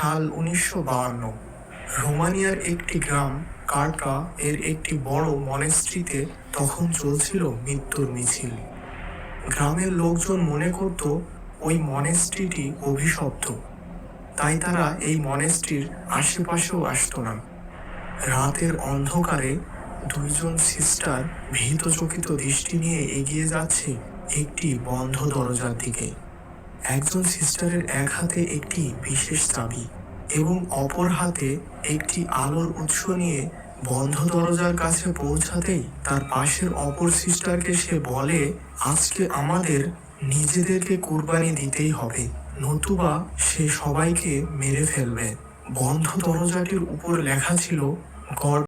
সাল 1952। রোমানিয়ার একটি গ্রাম কার্কা এর একটি বড় মনেস্ট্রিতে তখন চলছিল মৃত্যুর মিছিল। গ্রামের লোকজন মনে করত ওই মনেস্ট্রিটি অভিশপ্ত, তাই তারা এই মনেস্ট্রির আশেপাশেও আসত না। রাতের অন্ধকারে দুইজন সিস্টার ভীতচকিত দৃষ্টি নিয়ে এগিয়ে যাচ্ছে একটি বন্ধ দরজার দিকে। একজন সিস্টারের এক হাতে একটি বিশেষ চাবি এবং অপর হাতে একটি আলোর উৎস নিয়ে বন্ধ দরজার কাছে পৌঁছাতেই তার পাশের অপর সিস্টারকে সে বলে, আজকে আমাদের নিজেদেরকে কুরবানি দিতেই হবে, নতুবা সে সবাইকে মেরে ফেলবে। বন্ধ দরজাটির উপর লেখা ছিল, গড